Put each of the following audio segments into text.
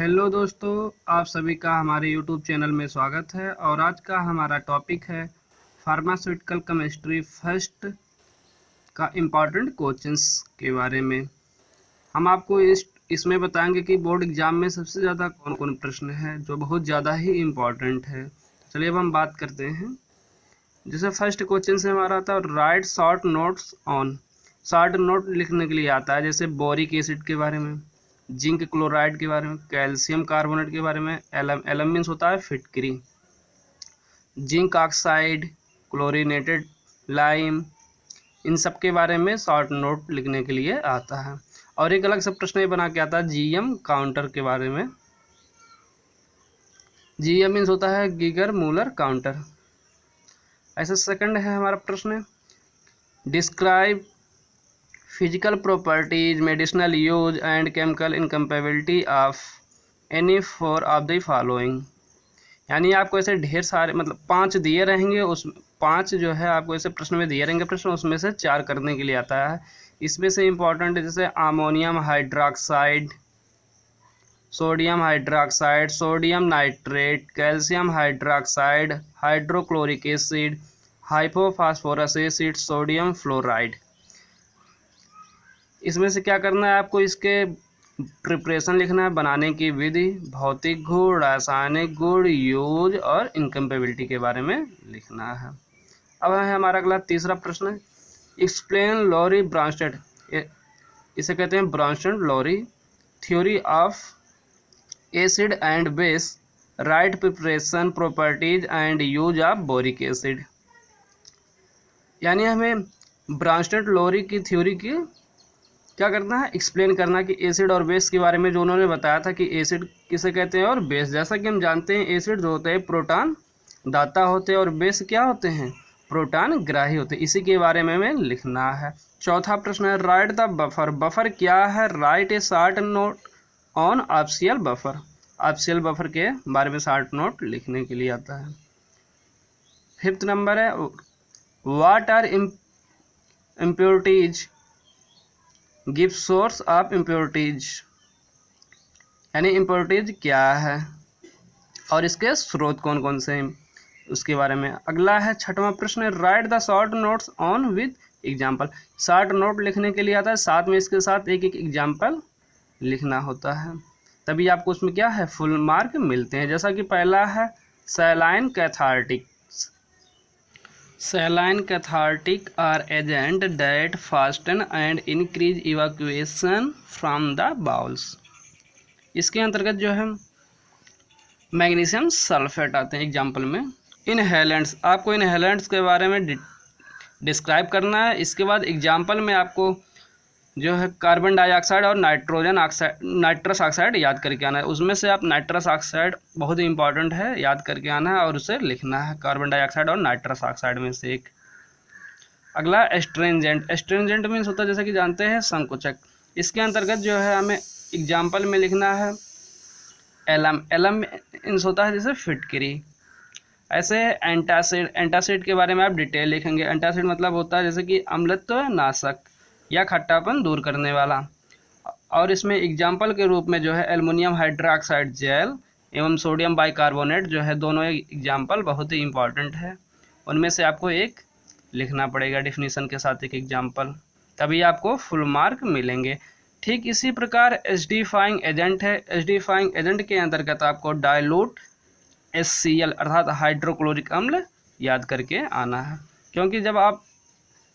Hello दोस्तों, आप सभी का हमारे यूट्यूब चैनल में स्वागत है। और आज का हमारा टॉपिक है फार्मास्यूटिकल केमिस्ट्री फर्स्ट का इम्पॉर्टेंट क्वेश्चंस के बारे में। हम आपको इसमें बताएंगे कि बोर्ड एग्जाम में सबसे ज़्यादा कौन कौन प्रश्न है जो बहुत ज़्यादा ही इम्पॉर्टेंट है। चलिए अब हम बात करते हैं। जैसे फर्स्ट क्वेश्चन से हमारा आता है right short notes on. Short note लिखने के लिए आता है जैसे बोरिक एसिड के बारे में, जिंक क्लोराइड के बारे में, कैल्शियम कार्बोनेट के बारे में, एलम मीन्स होता है फिटकरी, जिंक ऑक्साइड, क्लोरीनेटेड लाइम, इन सब के बारे में शॉर्ट नोट लिखने के लिए आता है। और एक अलग से प्रश्न ये बना के आता है जीएम काउंटर के बारे में। जीएम मीन्स होता है गीगर मूलर काउंटर। ऐसा सेकंड है हमारा प्रश्न, describe physical properties, medicinal use and chemical incompatibility of any four of the following. यानी आपको ऐसे ढेर सारे मतलब 5 दिए रहेंगे, उस 5 जो है आपको ऐसे प्रश्न में दिए रहेंगे प्रश्न, उसमें से 4 करने के लिए आता है। इसमें से इम्पॉर्टेंट है जैसे ammonium hydroxide, sodium hydroxide, sodium nitrate, calcium hydroxide, hydrochloric acid, hypophosphorous acid, sodium fluoride. इसमें से क्या करना है आपको, इसके प्रिपरेशन लिखना है, बनाने की विधि, भौतिक गुण, रासायनिक गुण, यूज और इनकम्पेबिलिटी के बारे में लिखना है। अब है हमारा अगला तीसरा प्रश्न, एक्सप्लेन लॉरी ब्रांस्टेड, इसे कहते हैं Bronsted Lowry theory of acid and base, right preparation properties and use of boric acid. यानी हमें ब्रांस्टेड लॉरी की थ्योरी की क्या करना है, एक्सप्लेन करना कि एसिड और बेस के बारे में जो उन्होंने बताया था कि एसिड किसे कहते हैं और बेस। जैसा कि हम जानते हैं एसिड जो होते हैं प्रोटॉन दाता होते हैं और बेस क्या होते हैं, प्रोटॉन ग्राही होते हैं। इसी के बारे में हमें लिखना है। चौथा प्रश्न है राइट द बफर। बफर क्या है, right a short note on official buffer. Official buffer के बारे में शॉर्ट नोट लिखने के लिए आता है। फिफ्थ नंबर है what are impurities, give source of impurities. यानी इम्प्योरिटीज क्या है और इसके स्रोत कौन कौन से हैं उसके बारे में। अगला है छठवां प्रश्न, right the short notes on with example. Short note लिखने के लिए आता है, साथ में इसके साथ एक एक एग्जाम्पल लिखना होता है, तभी आपको उसमें क्या है फुल मार्क मिलते हैं। जैसा कि पहला है saline cathartic. Saline cathartic are agent that fasten and increase evacuation from the bowels। इसके अंतर्गत जो है मैग्नीशियम सल्फेट आते हैं एग्जाम्पल में। इनहेलेंट्स, आपको इनहेलेंट्स के बारे में डिस्क्राइब करना है। इसके बाद एग्जाम्पल में आपको जो है कार्बन डाइऑक्साइड और नाइट्रस ऑक्साइड याद करके आना है। उसमें से आप नाइट्रस ऑक्साइड बहुत ही इंपॉर्टेंट है, याद करके आना है और उसे लिखना है, कार्बन डाइऑक्साइड और नाइट्रस ऑक्साइड में से एक। अगला एस्ट्रिंजेंट। एस्ट्रिंजेंट मीन्स होता है जैसे कि जानते हैं संकुचक। इसके अंतर्गत जो है हमें एग्जाम्पल में लिखना है एलम। एलम मीन्स होता है जैसे फिटकरी। ऐसे एंटासिड। एंटासिड के बारे में आप डिटेल लिखेंगे। एंटासिड मतलब होता है जैसे कि अम्लत्व नाशक या खट्टापन दूर करने वाला। और इसमें एग्जाम्पल के रूप में जो है एल्युमिनियम हाइड्रोक्साइड जेल एवं सोडियम बाइकार्बोनेट जो है, दोनों एग्जाम्पल बहुत ही इंपॉर्टेंट है। उनमें से आपको एक लिखना पड़ेगा डेफिनेशन के साथ एक एग्जाम्पल, तभी आपको फुल मार्क मिलेंगे। ठीक इसी प्रकार एसिडिफाइंग एजेंट है। एसिडिफाइंग एजेंट के अंतर्गत आपको डाइल्यूट HCl अर्थात हाइड्रोक्लोरिक अम्ल याद करके आना है, क्योंकि जब आप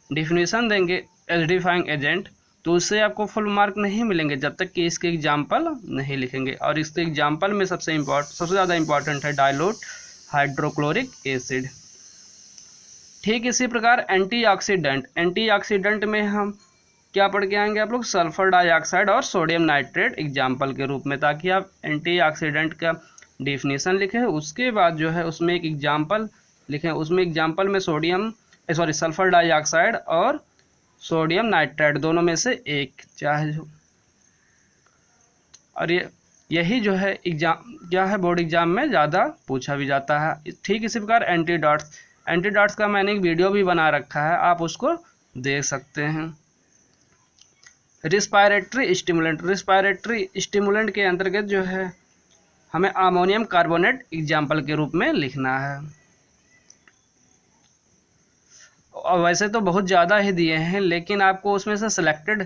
डेफिनेशन देंगे एसिडिफाइंग एजेंट तो उससे आपको फुल मार्क नहीं मिलेंगे जब तक कि इसके एग्जाम्पल नहीं लिखेंगे। और इसके एग्जाम्पल में सबसे ज़्यादा इंपॉर्टेंट है डाइल्यूट हाइड्रोक्लोरिक एसिड। ठीक इसी प्रकार एंटीऑक्सीडेंट। एंटीऑक्सीडेंट में हम क्या पढ़ के आएंगे आप लोग, सल्फर डाइऑक्साइड और सोडियम नाइट्रेट एग्जाम्पल के रूप में, ताकि आप एंटीऑक्सीडेंट का डेफिनेशन लिखें। उसके बाद जो है उसमें एक एग्जाम्पल लिखें। उसमें एग्जाम्पल में सल्फर डाइऑक्साइड और सोडियम नाइट्रेट दोनों में से एक चाहे जो। और यही जो है एग्जाम क्या है बोर्ड एग्जाम में ज़्यादा पूछा भी जाता है। ठीक इसी प्रकार एंटीडॉट्स। एंटीडॉट्स का मैंने एक वीडियो भी बना रखा है, आप उसको देख सकते हैं। Respiratory stimulant. रिस्पायरेटरी स्टिमुलेंट के अंतर्गत जो है हमें अमोनियम कार्बोनेट एग्जाम्पल के रूप में लिखना है। और वैसे तो बहुत ज़्यादा ही दिए हैं, लेकिन आपको उसमें से सिलेक्टेड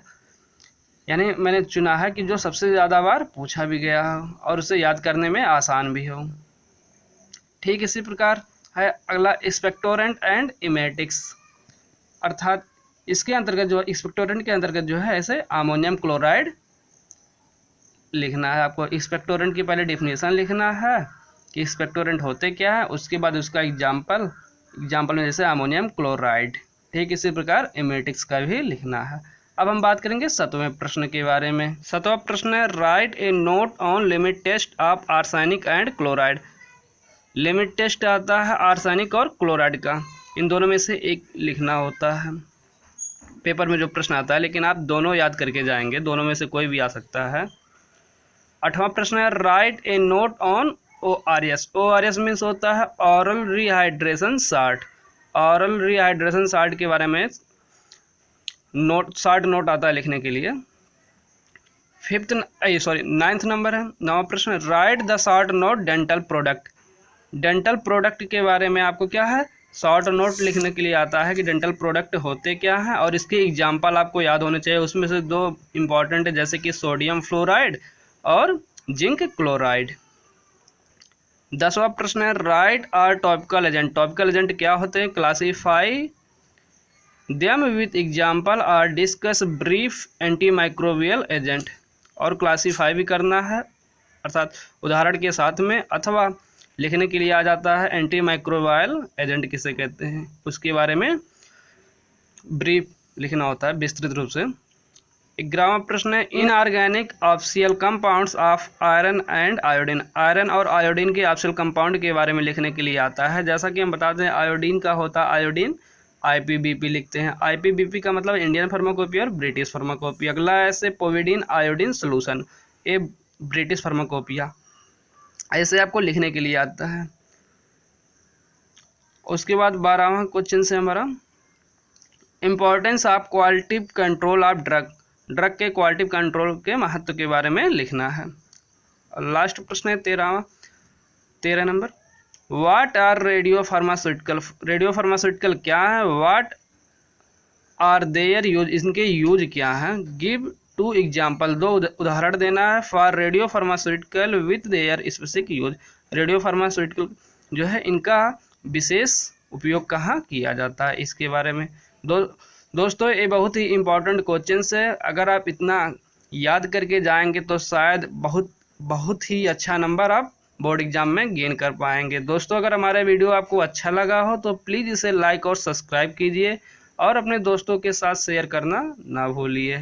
यानी मैंने चुना है कि जो सबसे ज़्यादा बार पूछा भी गया हो और उसे याद करने में आसान भी हो। ठीक इसी प्रकार है अगला एक्सपेक्टोरेंट एंड इमेटिक्स, अर्थात इसके अंतर्गत जो एक्सपेक्टोरेंट के अंतर्गत जो है ऐसे अमोनियम क्लोराइड लिखना है। आपको एक्सपेक्टोरेंट की पहले डेफिनेशन लिखना है कि एक्सपेक्टोरेंट होते क्या है, उसके बाद उसका एग्जाम्पल में जैसे अमोनियम क्लोराइड। ठीक इसी प्रकार इमेटिक्स का भी लिखना है। अब हम बात करेंगे 7वें प्रश्न के बारे में। 7वां प्रश्न है right a note on limit test of arsenic and chloride. Limit test आता है आर्सेनिक और क्लोराइड का, इन दोनों में से एक लिखना होता है पेपर में जो प्रश्न आता है, लेकिन आप दोनों याद करके जाएंगे, दोनों में से कोई भी आ सकता है। 8वां प्रश्न है right a note on ORS। ORS means होता है oral rehydration salt. Oral rehydration salt के बारे में शार्ट नोट आता है लिखने के लिए। 9th नंबर है 9वां प्रश्न, right the short note dental product. Dental product के बारे में आपको क्या है शॉर्ट नोट लिखने के लिए आता है कि डेंटल प्रोडक्ट होते क्या हैं और इसके एग्जाम्पल आपको याद होने चाहिए। उसमें से 2 इंपॉर्टेंट है, जैसे कि सोडियम फ्लोराइड और जिंक क्लोराइड। 10वां प्रश्न है write are topical agent. Topical agent क्या होते हैं, क्लासीफाई देम विथ एग्जाम्पल और डिस्कस ब्रीफ एंटीमाइक्रोबियल एजेंट। और क्लासीफाई भी करना है, अर्थात उदाहरण के साथ में, अथवा लिखने के लिए आ जाता है एंटीमाइक्रोबियल एजेंट किसे कहते हैं, उसके बारे में ब्रीफ लिखना होता है विस्तृत रूप से। 11वां प्रश्न है inorganic official compounds of iron and iodine. Iron और आयोडीन के ऑप्शियल कंपाउंड के बारे में लिखने के लिए आता है। जैसा कि हम बताते हैं आयोडीन का होता है आयोडीन, IPBP लिखते हैं। IPBP का मतलब इंडियन फार्माकोपी और ब्रिटिश फार्माकोपी। अगला ऐसे पोविडीन आयोडीन सोल्यूशन, ये ब्रिटिश फार्माकोपिया, ऐसे आपको लिखने के लिए आता है। उसके बाद 12वां क्वेश्चन से हमारा importance of quality control of drug. Drug के क्वालिटी कंट्रोल के महत्व के बारे में लिखना है। लास्ट प्रश्न है 13 नंबर, what are radiopharmaceutical. Radiopharmaceutical क्या है, व्हाट आर देयर यूज, इनके यूज क्या हैं। गिव 2 एग्जाम्पल, 2 उदाहरण देना है for radiopharmaceutical with their specific use. Radiopharmaceutical जो है इनका विशेष उपयोग कहाँ किया जाता है, इसके बारे में। दोस्तों ये बहुत ही इम्पोर्टेंट क्वेश्चन है, अगर आप इतना याद करके जाएंगे तो शायद बहुत ही अच्छा नंबर आप बोर्ड एग्जाम में गेन कर पाएंगे। दोस्तों अगर हमारा वीडियो आपको अच्छा लगा हो तो प्लीज़ इसे लाइक और सब्सक्राइब कीजिए और अपने दोस्तों के साथ शेयर करना ना भूलिए।